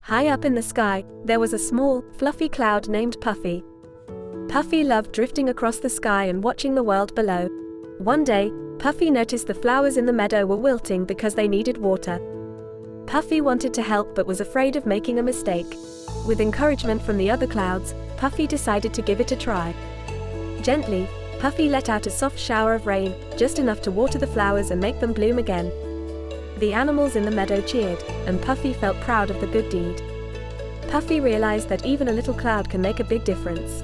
High up in the sky, there was a small, fluffy cloud named Puffy. Puffy loved drifting across the sky and watching the world below. One day, Puffy noticed the flowers in the meadow were wilting because they needed water. Puffy wanted to help but was afraid of making a mistake. With encouragement from the other clouds, Puffy decided to give it a try. Gently, Puffy let out a soft shower of rain, just enough to water the flowers and make them bloom again. The animals in the meadow cheered, and Puffy felt proud of the good deed. Puffy realized that even a little cloud can make a big difference.